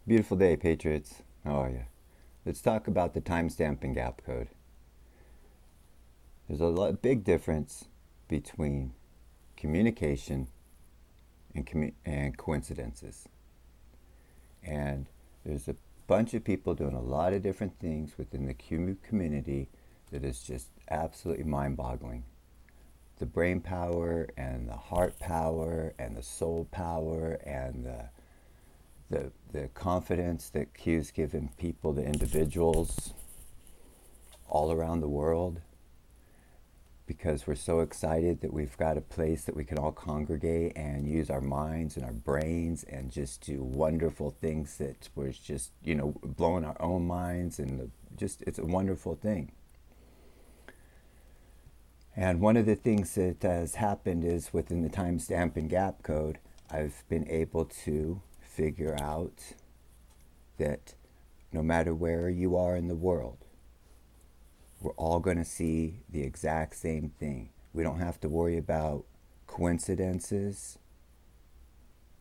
Beautiful day, Patriots. How are you? Let's talk about the timestamp and gap code. There's big difference between communication and coincidences. And there's a bunch of people doing a lot of different things within the community that is just absolutely mind-boggling. The brain power and the heart power and the soul power and the confidence that Q's given people, the individuals all around the world, because we're so excited that we've got a place that we can all congregate and use our minds and our brains and just do wonderful things that was just, blowing our own minds, and it's a wonderful thing. And one of the things that has happened is within the timestamp and gap code, I've been able to figure out that no matter where you are in the world, we're all going to see the exact same thing. We don't have to worry about coincidences.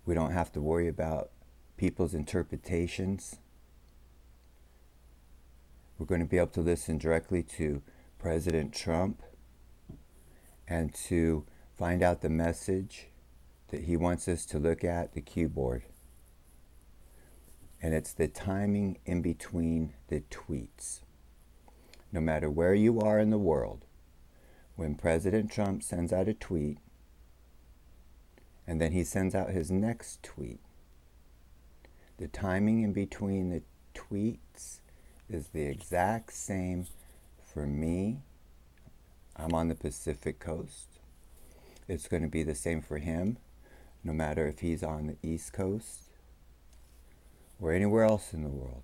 We don't have to worry about people's interpretations. We're going to be able to listen directly to President Trump and to find out the message that he wants us to look at the keyboard. And it's the timing in between the tweets. No matter where you are in the world, when President Trump sends out a tweet and then he sends out his next tweet, the timing in between the tweets is the exact same for me. I'm on the Pacific Coast. It's going to be the same for him, no matter if he's on the East Coast or anywhere else in the world.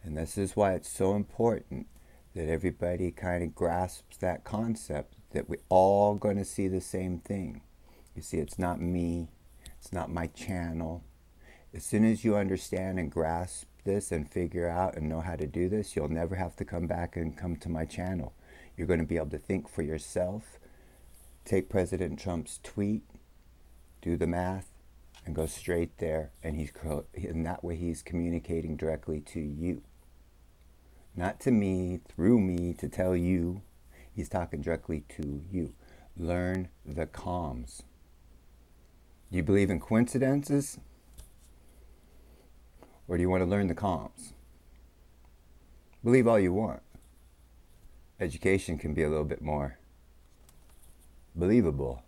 And this is why it's so important that everybody kind of grasps that concept that we're all going to see the same thing. You see, it's not me, it's not my channel. As soon as you understand and grasp this and figure out and know how to do this, you'll never have to come back and come to my channel. You're going to be able to think for yourself, take President Trump's tweet, do the math, and go straight there, and in that way he's communicating directly to you. Not to me, through me, to tell you. He's talking directly to you. Learn the comms. Do you believe in coincidences? Or do you want to learn the comms? Believe all you want. Education can be a little bit more believable.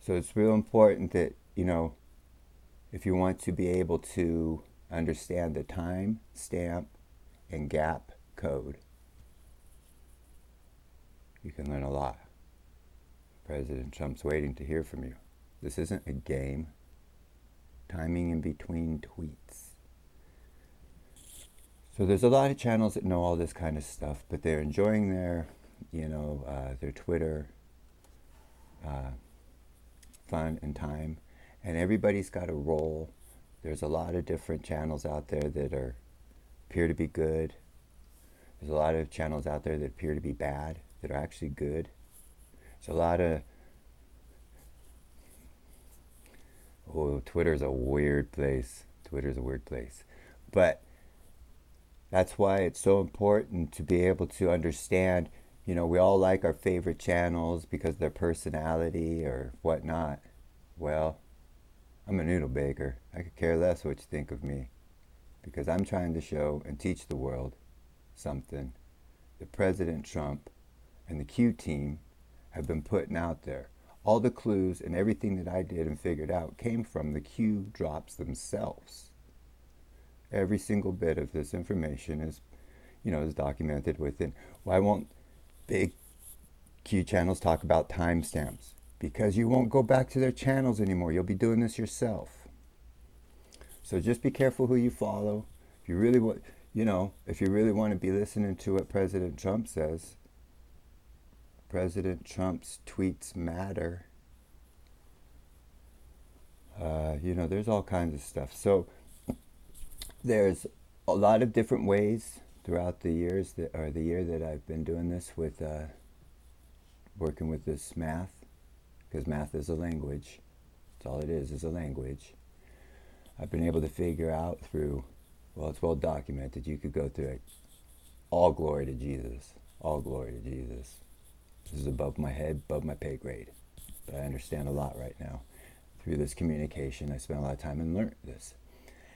So it's real important that, if you want to be able to understand the time, stamp, and gap code, you can learn a lot. President Trump's waiting to hear from you. This isn't a game. Timing in between tweets. So there's a lot of channels that know all this kind of stuff, but they're enjoying their Twitter fun and time, and everybody's got a role. There's a lot of different channels out there that appear to be good. There's a lot of channels out there that appear to be bad, that are actually good. There's a lot of... Twitter's a weird place. Twitter's a weird place. But that's why it's so important to be able to understand, we all like our favorite channels because of their personality or whatnot. Well, I'm a noodle baker. I could care less what you think of me, because I'm trying to show and teach the world something that President Trump and the Q team have been putting out there. All the clues and everything that I did and figured out came from the Q drops themselves. Every single bit of this information is documented within. Why won't big Q channels talk about timestamps? Because you won't go back to their channels anymore. You'll be doing this yourself. So just be careful who you follow. If you really want, if you really want to be listening to what President Trump says, President Trump's tweets matter. There's all kinds of stuff. So there's a lot of different ways throughout the year that I've been doing this with working with this math, because math is a language. That's all it is a language. I've been able to figure out through, well, it's well documented. You could go through it. All glory to Jesus. All glory to Jesus. This is above my head, above my pay grade. But I understand a lot right now. Through this communication, I spent a lot of time and learned this.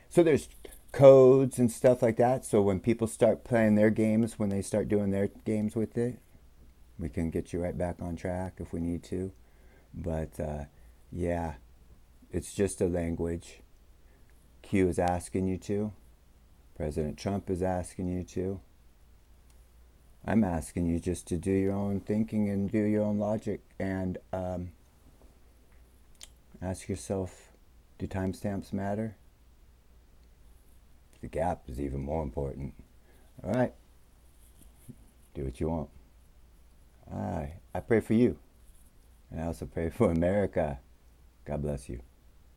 So there's codes and stuff like that. So when people start playing their games, when they start doing their games with it, we can get you right back on track if we need to. But yeah, it's just a language. Q is asking you to. President Trump is asking you to. I'm asking you just to do your own thinking and do your own logic and ask yourself, do timestamps matter? The gap is even more important. All right. Do what you want. I pray for you. And I also pray for America. God bless you.